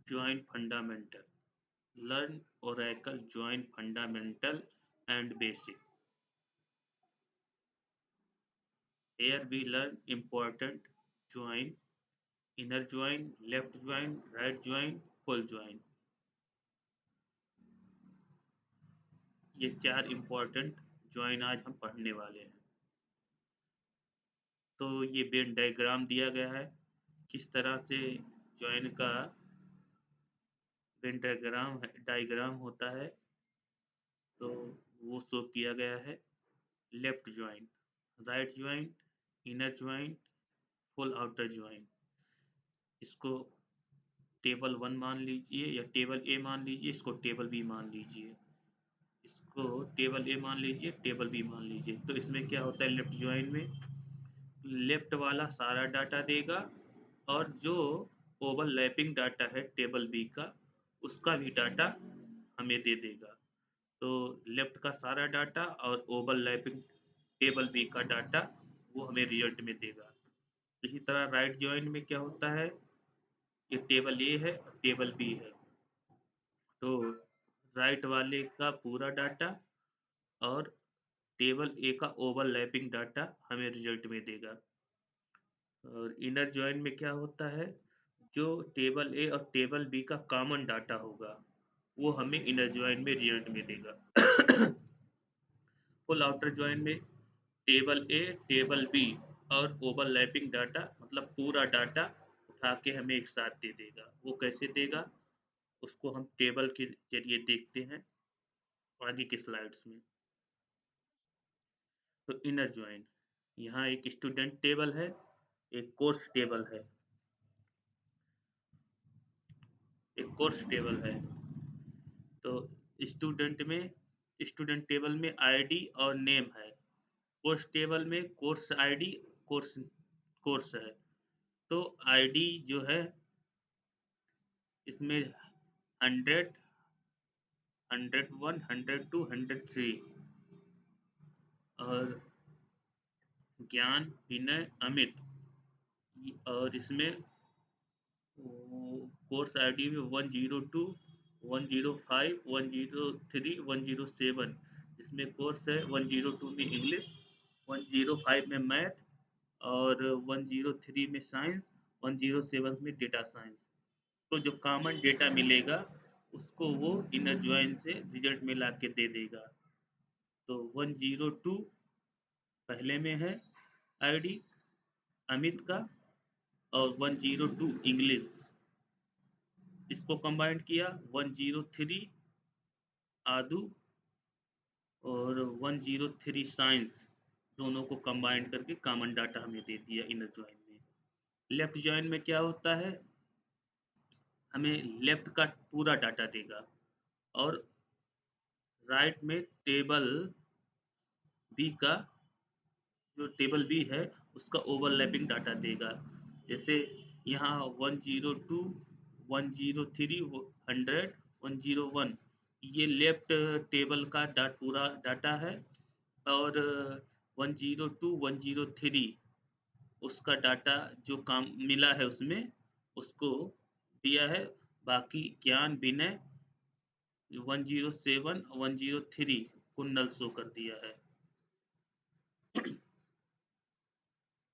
Join fundamental. Learn Oracle join fundamental and basic. Here we learn important join, inner join, left join, right join, full join. ये 4 important join आज हम पढ़ने वाले हैं। तो ये वेन डायग्राम दिया गया है, किस तरह से join का वेन डायग्राम होता है, तो वो शो किया गया है। Left join, right join, inner join, full outer join. इसको टेबल 1 मान लीजिए या टेबल ए मान लीजिए, इसको टेबल बी मान लीजिए, इसको टेबल ए मान लीजिए, टेबल बी मान लीजिए। तो इसमें क्या होता है लेफ्ट ज्वाइन में, लेफ्ट वाला सारा डाटा देगा और जो ओवरलैपिंग डाटा है टेबल बी का, उसका भी डाटा हमें दे देगा। तो लेफ्ट का सारा डाटा और ओवरलैपिंग टेबल बी का डाटा वो हमें रिजल्ट में देगा। इसी तरह राइट ज्वाइन में क्या होता है, ये टेबल ए है और टेबल बी है, तो राइट वाले का पूरा डाटा और टेबल ए का ओवरलैपिंग डाटा हमें रिजल्ट में देगा। और इनर ज्वाइन में क्या होता है, जो टेबल ए और टेबल बी का कॉमन डाटा होगा वो हमें इनर ज्वाइन में रिजल्ट में देगा। फुल आउटर ज्वाइन में टेबल ए, टेबल बी और ओवरलैपिंग डाटा, मतलब पूरा डाटा उठा के हमें एक साथ दे देगा। वो कैसे देगा, उसको हम टेबल के जरिए देखते हैं आगे की स्लाइड्स में। तो इनर ज्वाइन, यहाँ एक स्टूडेंट टेबल है, एक कोर्स टेबल है, एक कोर्स टेबल है। तो स्टूडेंट टेबल में आईडी और नेम है, कोर्स टेबल में कोर्स आईडी, कोर्स कोर्स है। तो आईडी जो है इसमें 100, 101, 102, 103 और ज्ञान, विनय, अमित। और इसमें कोर्स आईडी में 102, 105, 103, 107। इसमें कोर्स है 102 में इंग्लिश, 105 में मैथ और 103 में साइंस, 107 में डेटा साइंस। तो जो कॉमन डेटा मिलेगा उसको वो इनर ज्वाइन से रिजल्ट में ला के दे देगा। तो 102 पहले में है आईडी अमित का और 102 इंग्लिश, इसको कंबाइंड किया 103 आदू और 103 साइंस, दोनों को कंबाइंड करके कॉमन डाटा हमें दे दिया इनर ज्वाइन में। लेफ्ट ज्वाइन में क्या होता है, हमें लेफ्ट का पूरा डाटा देगा और राइट में टेबल बी का, जो टेबल बी है उसका ओवरलैपिंग डाटा देगा। जैसे यहाँ 102, 103, 100, 101 ये लेफ्ट टेबल का पूरा डाटा है और 102, 103 उसका डाटा जो काम मिला है उसमें उसको दिया है। बाकी ज्ञान, विनय, 107, 103 को नल शो कर दिया है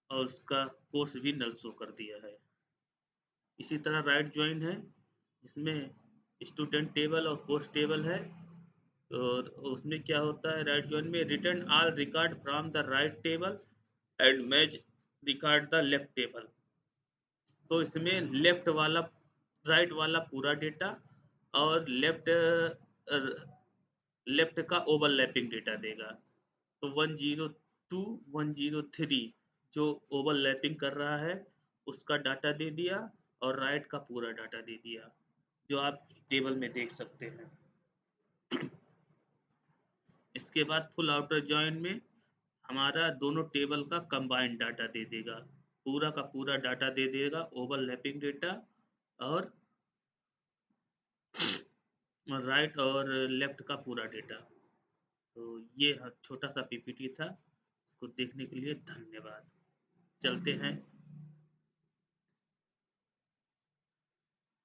और उसका कोर्स भी नल शो कर दिया है। इसी तरह राइट ज्वाइन है जिसमें स्टूडेंट टेबल और कोर्स टेबल है। और उसमें क्या होता है राइट ज्वाइन में, return all record from the right table and match record the left table. तो इसमें राइट वाला पूरा डेटा और लेफ्ट का ओवरलैपिंग डेटा देगा। तो 102, 103 जो ओवरलैपिंग कर रहा है उसका डाटा दे दिया और राइट का पूरा डाटा दे दिया, जो आप टेबल में देख सकते हैं। इसके बाद फुल आउटर जॉइन में हमारा दोनों टेबल का कंबाइंड डाटा दे देगा, पूरा का पूरा डाटा दे देगा, ओवरलैपिंग डेटा और राइट और लेफ्ट का पूरा डेटा। तो ये छोटा सा पीपीटी था, इसको देखने के लिए धन्यवाद। चलते हैं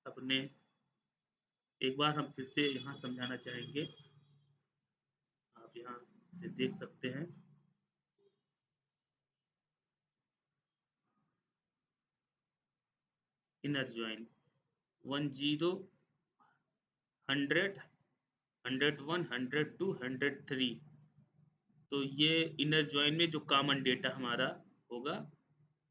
अपने एक बार हम फिर से यहाँ समझाना चाहेंगे, आप यहाँ से देख सकते हैं। Inner join 10, 100, 101, 102, 103। तो ये इनर ज्वाइन में जो कॉमन डेटा हमारा होगा,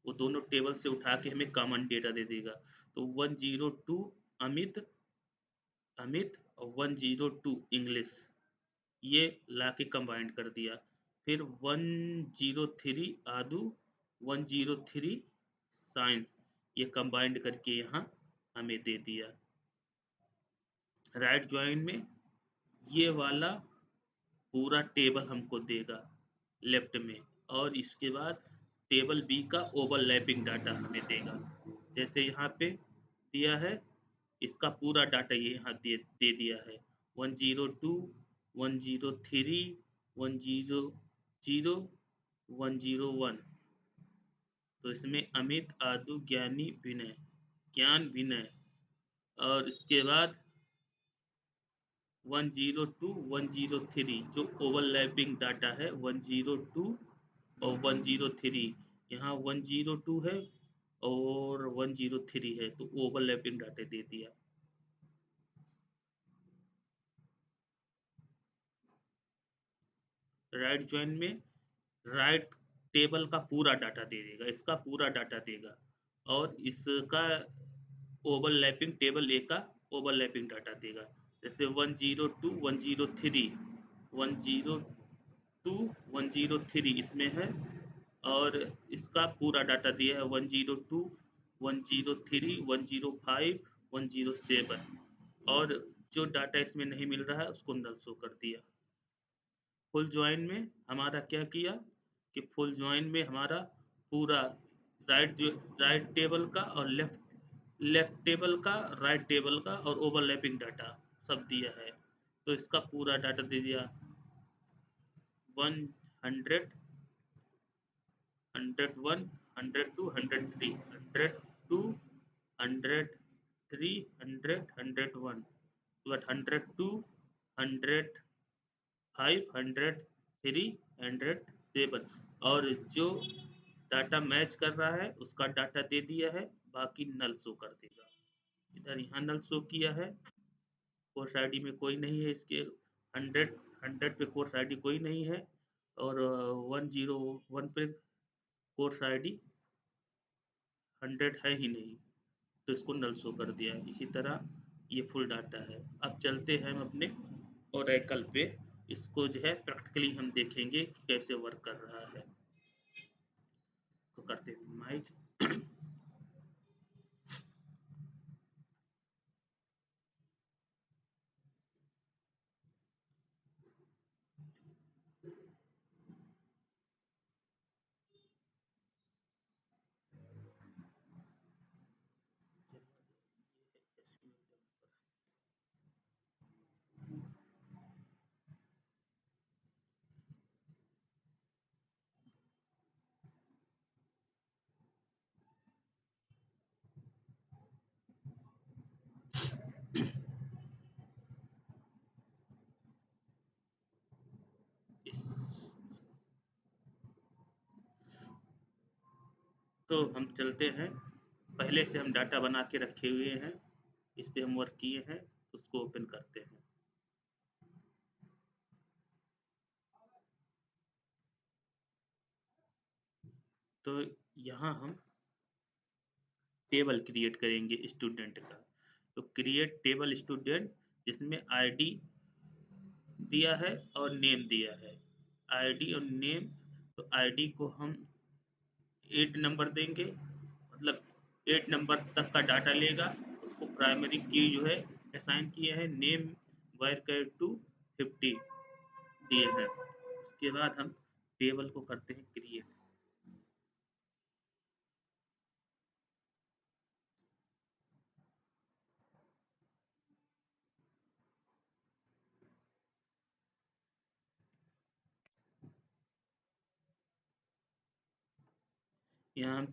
वो दोनों टेबल से उठा के हमें कॉमन डेटा दे देगा। तो 102 अमित अमित और 102 इंग्लिश, ये लाके कंबाइंड कर दिया। फिर 103 आदू, 103 साइंस, ये कंबाइंड करके यहाँ हमें दे दिया। राइट ज्वाइन में ये वाला पूरा टेबल हमको देगा लेफ्ट में, और इसके बाद टेबल बी का ओवरलैपिंग डाटा हमें देगा। जैसे यहाँ पे दिया है, इसका पूरा डाटा ये यहाँ दे दिया है। 102, 103, 100, 101। तो इसमें अमित, आदु, ज्ञानी, विनय, ज्ञान, विनय, और इसके बाद 102, 103 जो ओवरलैपिंग डाटा है, 102 और 103। यहाँ 102 है और 103 है, तो ओवरलैपिंग डाटा दे दिया। राइट ज्वाइन में राइट टेबल का पूरा डाटा दे देगा, इसका पूरा डाटा देगा, और इसका ओवरलैपिंग टेबल ए का ओवरलैपिंग डाटा देगा। जैसे 102, 103, 102, 103 इसमें है, और इसका पूरा डाटा दिया है 102, 103, 105, 107, और जो डाटा इसमें नहीं मिल रहा है उसको नल शो कर दिया। फुल ज्वाइन में हमारा क्या किया कि फुल ज्वाइन में हमारा पूरा राइट राइट टेबल का और लेफ्ट टेबल का, राइट टेबल का और ओवरलैपिंग डाटा सब दिया है। तो इसका पूरा डाटा दे दिया 100, 101, 102, 103, 102, 103, 100, 101, but 102, 105, 103, 107, और जो डाटा मैच कर रहा है उसका डाटा दे दिया है, बाकी नल शो कर देगा। इधर यहाँ नल शो किया है, कोर्स आईडी में कोई नहीं है इसके, 100, 100 पे कोर्स आईडी कोई नहीं है, और 101 पे कोर्स आईडी 100 है ही नहीं, तो इसको नल शो कर दिया है। इसी तरह ये फुल डाटा है। अब चलते हैं हम अपने ओरेकल पे, इसको जो है प्रैक्टिकली हम देखेंगे कि कैसे वर्क कर रहा है। तो करते हैं मिनिमाइज। इस तो हम चलते हैं, पहले से हम डाटा बना के रखे हुए हैं, इस पे हम वर्क किए हैं, उसको ओपन करते हैं। तो यहाँ हम टेबल क्रिएट करेंगे स्टूडेंट का। तो क्रिएट टेबल स्टूडेंट, जिसमें आईडी दिया है और नेम दिया है, आईडी और नेम। तो आईडी को हम 8 नंबर देंगे, मतलब 8 नंबर तक का डाटा लेगा, उसको प्राइमरी की जो है असाइन किए हैं, नेम वायर कैर टू 50 दिए हैं। उसके बाद हम टेबल को करते हैं क्रिएट। यहाँ हम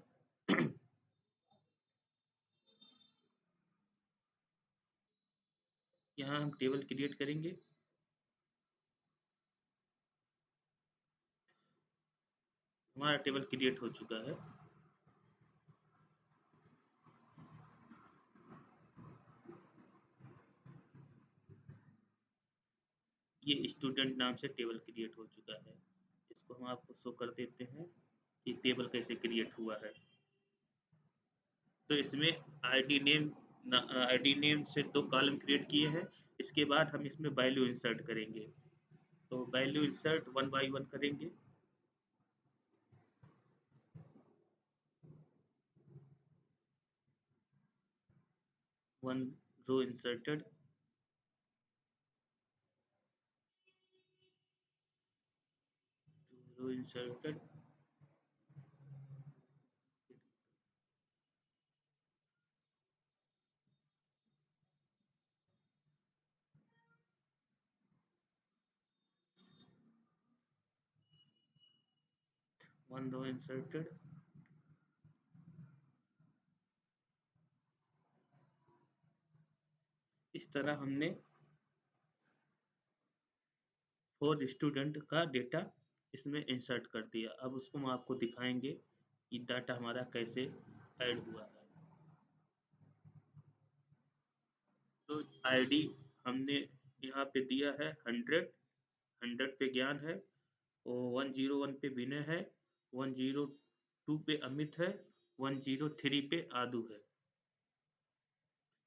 यहाँ हम टेबल क्रिएट करेंगे। हमारा टेबल क्रिएट हो चुका है। ये स्टूडेंट नाम से टेबल क्रिएट हो चुका है। इसको हम आपको शो कर देते हैं कि टेबल कैसे क्रिएट हुआ है। तो इसमें आईडी नेम से 2 कॉलम क्रिएट किए हैं। इसके बाद हम इसमें वैल्यू इंसर्ट करेंगे। तो वैल्यू इंसर्ट 1 बाय 1 करेंगे। One row inserted. रो इंसर्टेड। 1 रो इंसर्टेड। इस तरह हमने 4 स्टूडेंट का डेटा इसमें इंसर्ट कर दिया। अब उसको हम आपको दिखाएंगे कि डाटा हमारा कैसे ऐड हुआ है। तो आईडी हमने यहाँ पे दिया है 100 पे ज्ञान है, और 101 पे विनय है, 102 पे अमित है, 103 पे आदू है।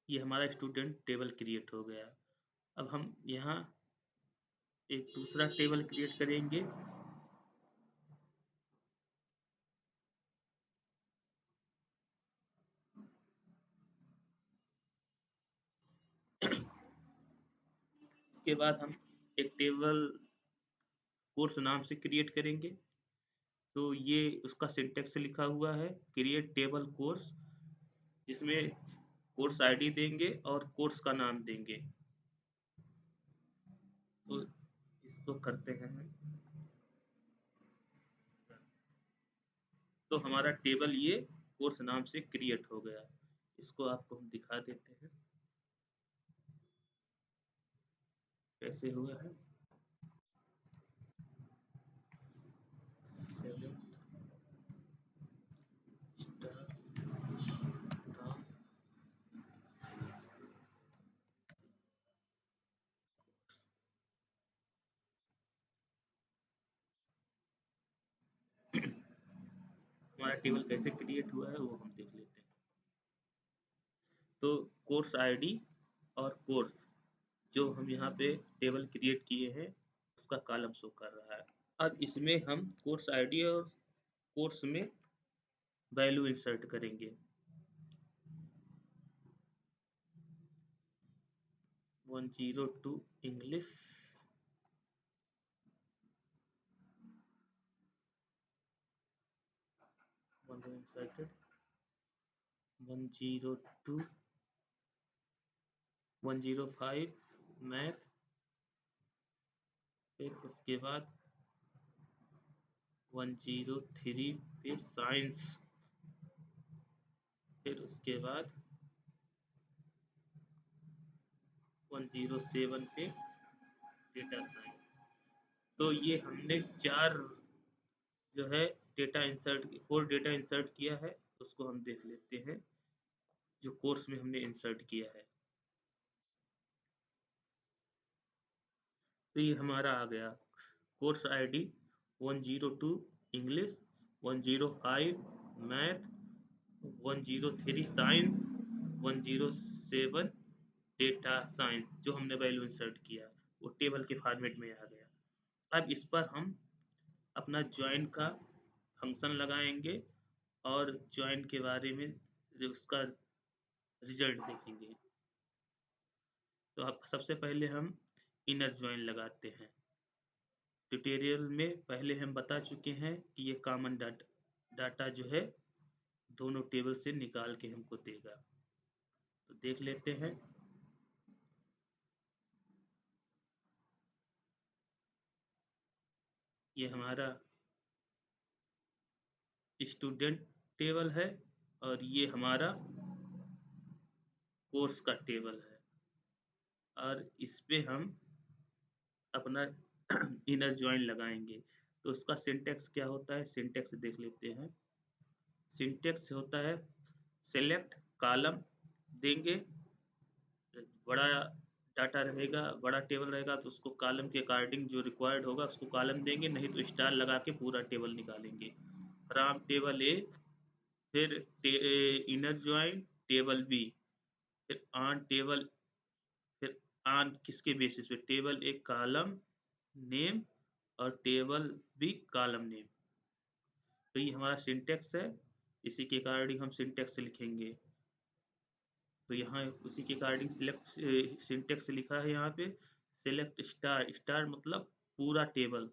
ये हमारा स्टूडेंट टेबल क्रिएट हो गया। अब हम यहाँ एक दूसरा टेबल क्रिएट करेंगे। इसके बाद हम एक टेबल कोर्स नाम से क्रिएट करेंगे। तो ये उसका सिंटेक्स लिखा हुआ है, क्रिएट टेबल कोर्स, जिसमें कोर्स आईडी देंगे और कोर्स का नाम देंगे। तो इसको करते हैं हम। तो हमारा टेबल ये कोर्स नाम से क्रिएट हो गया। इसको आपको हम दिखा देते हैं कैसे हुआ है। सेलेक्ट स्टार नाम। हमारा टेबल कैसे क्रिएट हुआ है वो हम देख लेते हैं। तो कोर्स आईडी और कोर्स जो हम यहाँ पे टेबल क्रिएट किए हैं उसका कॉलम शो कर रहा है। अब इसमें हम कोर्स आईडी और कोर्स में वैल्यू इंसर्ट करेंगे। 102 इंग्लिश, 1 इंसर्टेड, 102, 105 मैथ, फिर उसके बाद 103 पे साइंस, फिर उसके बाद 107 पे डेटा साइंस। तो ये हमने 4 जो है डेटा इंसर्ट 4 डेटा इंसर्ट किया है। उसको हम देख लेते हैं जो कोर्स में हमने इंसर्ट किया है। तो ये हमारा आ गया course ID 102 English, 105 math, 103 science, 107 data science, जो हमने वैल्यू इंसर्ट किया वो टेबल के फॉर्मेट में आ गया। अब इस पर हम अपना ज्वाइन का फंक्शन लगाएंगे और ज्वाइन के बारे में उसका रिजल्ट देखेंगे। तो अब सबसे पहले हम इनर ज्वाइन लगाते हैं। ट्यूटोरियल में पहले हम बता चुके हैं कि ये कॉमन डाटा जो है दोनों टेबल से निकाल के हमको देगा। तो देख लेते हैं। ये हमारा स्टूडेंट टेबल है और ये हमारा कोर्स का टेबल है। और इस पे हम अपना इनर जॉइन लगाएँगे। तो उसका सिंटैक्स क्या होता है, सिंटैक्स देख लेते हैं। सिंटैक्स होता है सेलेक्ट कॉलम देंगे, बड़ा डाटा रहेगा, बड़ा टेबल रहेगा तो उसको कॉलम के अकॉर्डिंग जो रिक्वायर्ड होगा उसको कॉलम देंगे, नहीं तो स्टार लगा के पूरा टेबल निकालेंगे। फ्रॉम टेबल ए, फिर इनर जॉइन टेबल बी, फिर ऑन टेबल, फिर ऑन किसके बेसिस पे, टेबल ए कॉलम नेम और टेबल बी कॉलम नेम। तो ये हमारा सिंटैक्स है, इसी के अकॉर्डिंग हम सिंटैक्स लिखेंगे। तो यहाँ उसी के अकॉर्डिंग सिलेक्ट सिंटैक्स लिखा है यहाँ पे, सेलेक्ट स्टार, स्टार मतलब पूरा टेबल,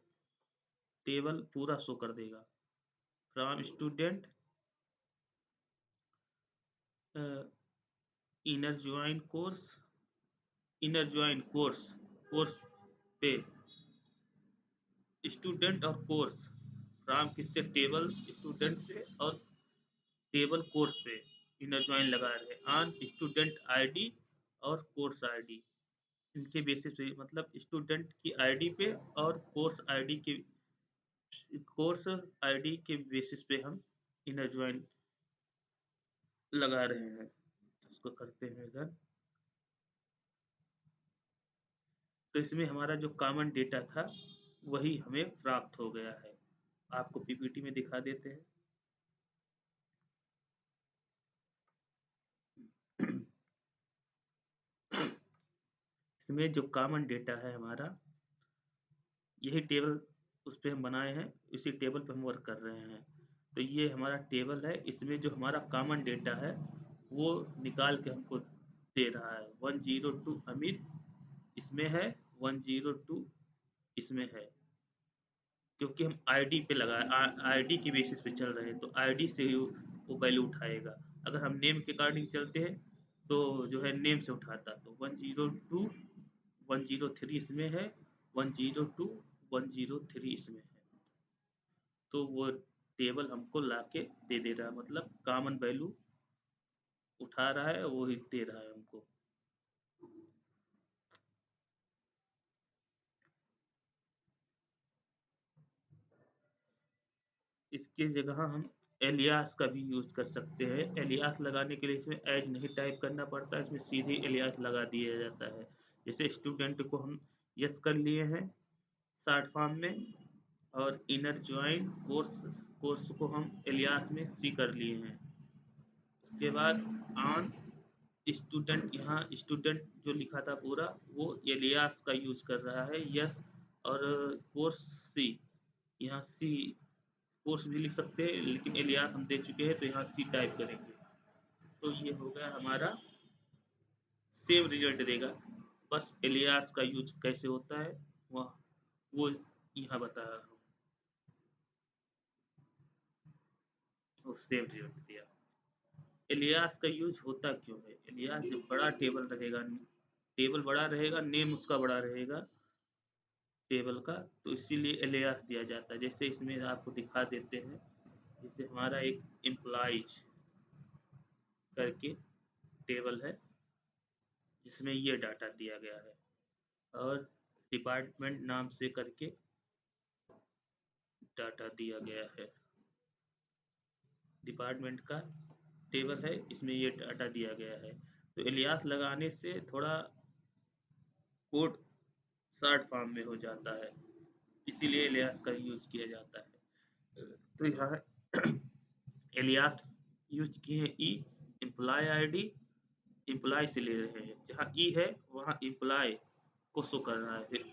टेबल पूरा शो कर देगा। From student inner join course, inner join course, course पे स्टूडेंट और कोर्स, फ्रॉम किससे, टेबल स्टूडेंट पे और टेबल कोर्स पे इनर ज्वाइन लगा रहे ऑन स्टूडेंट आईडी और कोर्स आईडी। इनके बेसिस पे मतलब स्टूडेंट की आईडी पे और कोर्स आईडी के, कोर्स आईडी के बेसिस पे हम इनर ज्वाइन लगा रहे हैं। इसको करते हैं रन। तो इसमें हमारा जो कॉमन डेटा था वही हमें प्राप्त हो गया है। आपको पीपीटी में दिखा देते हैं। इसमें जो कॉमन डेटा है हमारा, यही टेबल उस पे हम बनाए हैं, इसी टेबल पे हम वर्क कर रहे हैं। तो ये हमारा टेबल है, इसमें जो हमारा कॉमन डेटा है वो निकाल के हमको दे रहा है। 102 अमित इसमें है, 102 इसमें है, क्योंकि हम आईडी पे लगाए, आईडी की बेसिस पे चल रहे हैं तो आईडी से ही वो वैल्यू उठाएगा। अगर हम नेम के अकॉर्डिंग चलते हैं तो जो है नेम से उठाता। तो 102 103 इसमें है, 102 103 इसमें है। तो वो टेबल हमको लाके दे रहा है, मतलब कॉमन वैल्यू उठा रहा है, वो ही दे रहा है हमको। इसकी जगह हम एलियास का भी यूज कर सकते हैं। एलियास लगाने के लिए इसमें एज नहीं टाइप करना पड़ता है, इसमें सीधे एलियास लगा दिया जाता है। जैसे स्टूडेंट को हम यस कर लिए हैं शॉर्ट फॉर्म में, और इनर ज्वाइन कोर्स, कोर्स को हम एलियास में सी कर लिए हैं। उसके बाद ऑन स्टूडेंट, यहाँ स्टूडेंट जो लिखा था पूरा वो एलियास का यूज कर रहा है, यस। और कोर्स सी, यहाँ सी कोर्स भी लिख सकते हैं लेकिन एलियास हम दे चुके हैं तो यहाँ सी टाइप करेंगे। तो ये हो गया हमारा, सेम रिजल्ट देगा। बस एलियास का यूज कैसे होता है वह वो यहाँ बता रहा हूँ। वो सेम रिजल्ट दिया। एलियास का यूज होता क्यों है, एलियास जब बड़ा टेबल रहेगा, टेबल बड़ा रहेगा, नेम उसका बड़ा रहेगा टेबल का, तो इसीलिए एलियास दिया जाता है। जैसे इसमें आपको दिखा देते हैं, जैसे हमारा एक एम्प्लॉइज करके टेबल है जिसमें ये डाटा दिया गया है, और डिपार्टमेंट नाम से करके डाटा दिया गया है। डिपार्टमेंट का टेबल है, इसमें ये डाटा दिया गया है। तो एलियास लगाने से थोड़ा कोड शॉर्ट फॉर्म में हो जाता है, इसीलिए एलियास का यूज किया जाता है। तो यहाँ एलियास यूज किए हैं ई, एम्प्लॉय आईडी एम्प्लॉय से ले रहे हैं, जहाँ ई है वहाँ एम्प्लॉय को शो कर रहा है। फिर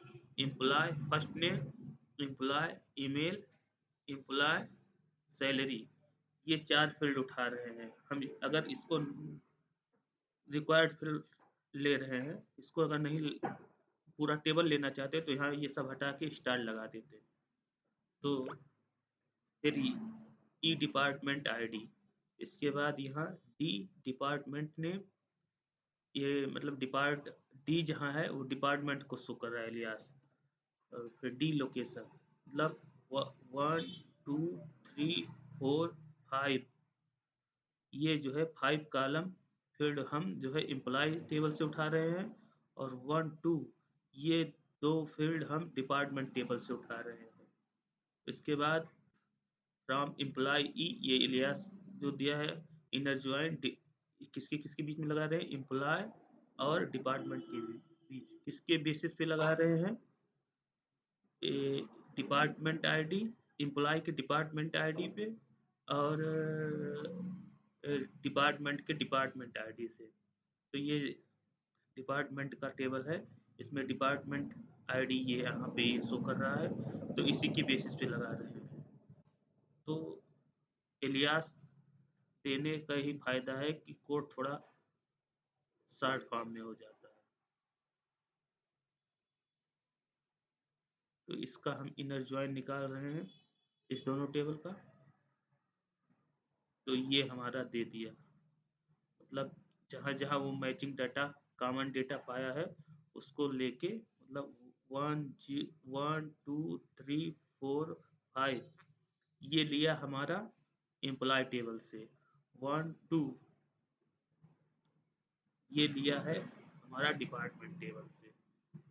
employ first name, employ email, employ salary, ये 4 फील्ड उठा रहे हैं हम। अगर इसको रिक्वायर्ड फील्ड ले रहे हैं, इसको अगर नहीं पूरा टेबल लेना चाहते तो यहाँ ये सब हटा के स्टार लगा देते। तो फिर ई डिपार्टमेंट आईडी, इसके बाद यहाँ डी डिपार्टमेंट नेम, ये मतलब डिपार्ट, डी जहाँ है वो डिपार्टमेंट को शो कर रहा है एलियास। और फिर डी लोकेशन, मतलब 1 2 3 4 5, ये जो है 5 कॉलम फील्ड हम जो है एम्प्लॉय टेबल से उठा रहे हैं, और 1 2 ये 2 फील्ड हम डिपार्टमेंट टेबल से उठा रहे हैं। इसके बाद फ्रॉम एम्प्लॉय ई, ये इलियास जो दिया है, इनर ज्वाइन किसके किसके बीच में लगा रहे हैं, एम्प्लॉय और डिपार्टमेंट के बीच। किसके बेसिस पे लगा रहे हैं, डिपार्टमेंट आईडी, एम्प्लॉय के डिपार्टमेंट आईडी पे और डिपार्टमेंट के डिपार्टमेंट आईडी से। तो ये डिपार्टमेंट का टेबल है, इसमें डिपार्टमेंट आईडी ये यहाँ पे शो कर रहा है, तो इसी की बेसिस पे लगा रहे हैं। तो इलियास देने का ही फायदा है कि कोड थोड़ा शॉर्ट फॉर्म में हो जाता है। तो इसका हम इनर ज्वाइन निकाल रहे हैं इस दोनों टेबल का। तो ये हमारा दे दिया, मतलब जहाँ जहाँ वो मैचिंग डाटा कॉमन डेटा पाया है उसको लेके, मतलब 1 2 3 4 5 ये लिया हमारा एम्प्लॉय टेबल से, 1 2 ये लिया है हमारा डिपार्टमेंट टेबल से,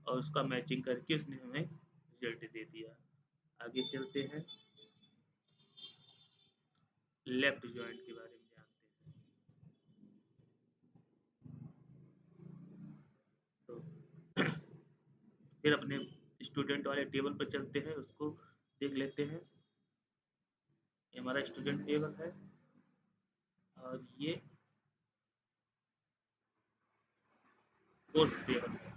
और उसका मैचिंग करके उसने हमें रिजल्ट दे दिया। आगे चलते हैं, लेफ्ट जॉइंट के बारे में जानते हैं। तो फिर अपने स्टूडेंट वाले टेबल पर चलते हैं, उसको देख लेते हैं। ये हमारा स्टूडेंट टेबल है और ये कोर्स टेबल है,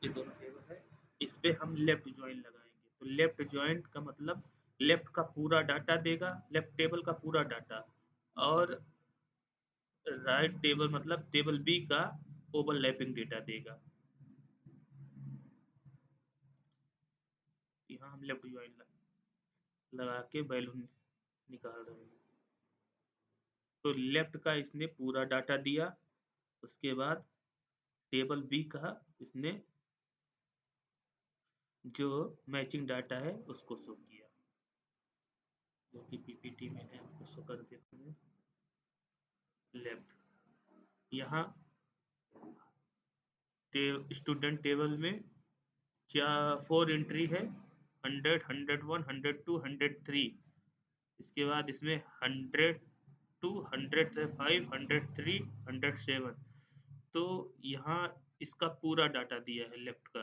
ये दोनों टेबल है। इस पे हम लेफ्ट ज्वाइन लगाएंगे। तो लेफ्ट ज्वाइन का मतलब लेफ्ट का पूरा डाटा देगा, लेफ्ट टेबल का पूरा डाटा, और राइट टेबल मतलब टेबल बी का ओवरलैपिंग डेटा देगा। यहाँ हम लेफ्ट ज्वाइन लगा के वैल्यू निकाल रहे हैं। तो लेफ्ट का इसने पूरा डाटा दिया, उसके बाद टेबल बी का इसने जो मैचिंग डाटा है उसको शो किया, जो कि पीपीटी में है, आपको शो कर देते हैं। लेफ्ट यहाँ स्टूडेंट टेबल में 4 एंट्री है, 100 101 102 103। इसके बाद इसमें 102 105 103 107। तो यहाँ इसका पूरा डाटा दिया है लेफ्ट का,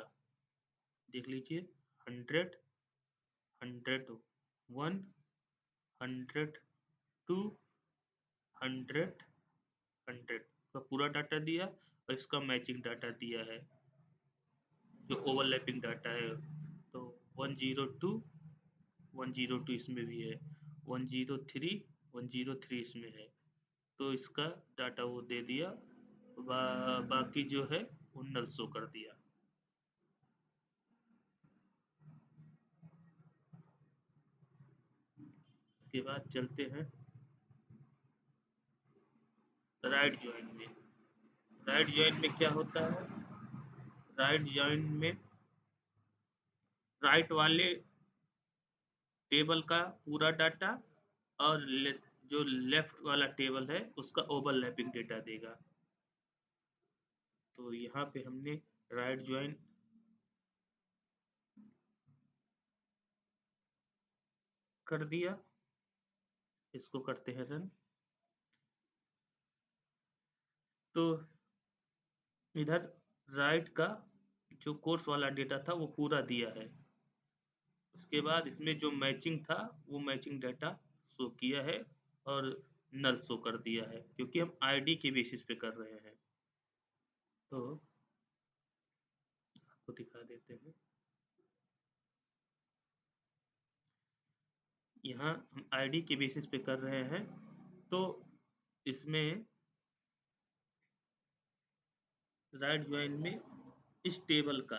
देख लीजिए, 100 101 102 100 100 का पूरा डाटा दिया, और इसका मैचिंग डाटा दिया है जो ओवरलैपिंग डाटा है। तो 102 102 इसमें भी है, 103 103 इसमें है। तो इसका डाटा वो दे दिया, बाकी जो है वो नल शो कर दिया। इसके बाद चलते हैं राइट ज्वाइन में। राइट ज्वाइन में क्या होता है, राइट ज्वाइन में राइट वाले टेबल का पूरा डाटा और जो लेफ्ट वाला टेबल है उसका ओवरलैपिंग डेटा देगा। तो यहाँ पे हमने राइट ज्वाइन कर दिया, इसको करते हैं रन। तो इधर राइट का जो कोर्स वाला डेटा था वो पूरा दिया है, उसके बाद इसमें जो मैचिंग था वो मैचिंग डाटा शो किया है और नल शो कर दिया है, क्योंकि हम आईडी के बेसिस पे कर रहे हैं। तो आपको दिखा देते हैं, यहाँ हम आईडी के बेसिस पे कर रहे हैं। तो इसमें राइट ज्वाइन में इस टेबल का,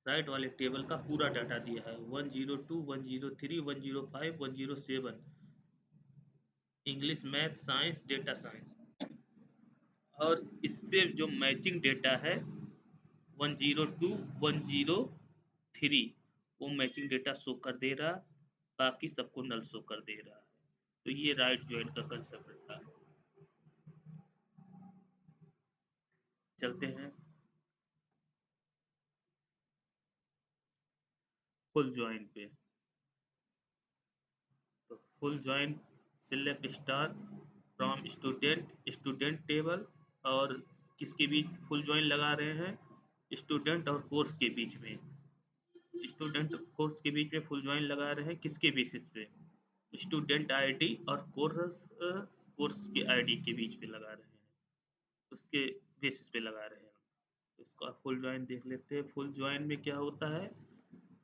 राइट वाले टेबल का पूरा डाटा दिया है, 102 103 105 107, English math science data science. और इससे जो मैचिंग डेटा है 102 103 वो मैचिंग डेटा शो कर दे रहा, बाकी सबको नल शो कर दे रहा है। तो ये राइट ज्वाइन का कंसेप्ट था। चलते हैं फुल ज्वाइन पे। तो full join select star from student table, और किसके बीच फुल ज्वाइन लगा रहे हैं? स्टूडेंट और कोर्स के बीच में। स्टूडेंट कोर्स के बीच में फुल ज्वाइन लगा रहे हैं किसके बेसिस पे? स्टूडेंट आईडी और कोर्स के आईडी के बीच में लगा रहे हैं, उसके बेसिस पे लगा रहे हैं। इसका फुल ज्वाइन देख लेते हैं। फुल ज्वाइन में क्या होता है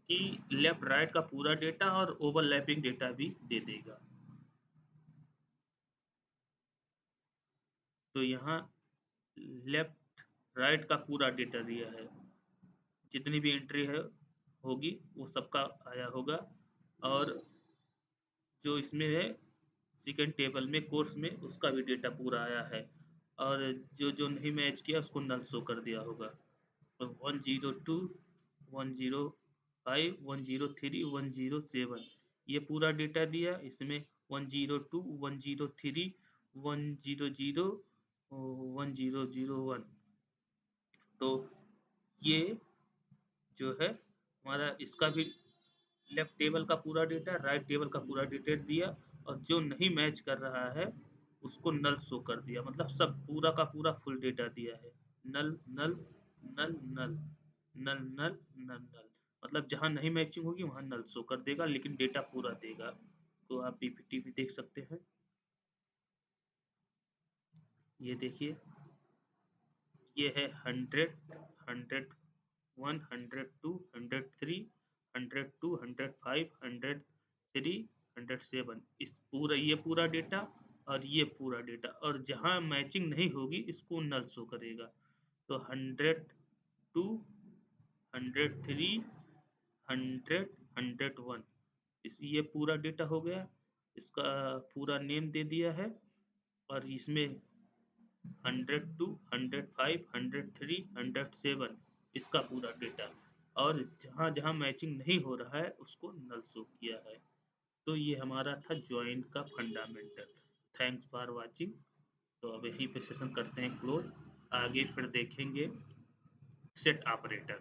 कि लेफ्ट राइट का पूरा डेटा और ओवरलैपिंग डेटा भी दे देगा। तो यहाँ लेफ्ट राइट का पूरा डेटा दिया है, जितनी भी एंट्री है होगी वो सबका आया होगा। और जो इसमें है सेकंड टेबल में कोर्स में, उसका भी डेटा पूरा आया है। और जो जो नहीं मैच किया उसको नल शो कर दिया होगा। तो 102, 105, 103, 107 ये पूरा डेटा दिया। इसमें 102, 103, 100, 1001। तो ये जो है हमारा, इसका भी लेफ्ट टेबल का पूरा डेटा, राइट टेबल का पूरा डेटा दिया, और जो नहीं मैच कर रहा है उसको नल शो कर दिया। मतलब सब पूरा का पूरा फुल डेटा दिया है। नल नल नल नल नल नल नल नल, मतलब जहां नहीं मैचिंग होगी वहां नल शो कर देगा, लेकिन डेटा पूरा देगा। तो आप पीपीटी भी देख सकते हैं। ये देखिए, ये है 100, 101, 102, 103, 102, 105, 103, 107, इस पूरा, ये पूरा डेटा और ये पूरा डेटा, और जहां मैचिंग नहीं होगी इसको नल शो करेगा। तो 102, 103, 100, 101, इस ये पूरा डेटा हो गया। इसका पूरा नेम दे दिया है। और इसमें 102, 105, 103, 107 इसका पूरा डेटा, और जहां जहां मैचिंग नहीं हो रहा है उसको नल शो किया है। तो ये हमारा था ज्वाइन का फंडामेंटल। Thanks for watching. तो अब यहीं पे सेशन करते हैं क्लोज। आगे फिर देखेंगे सेट ऑपरेटर।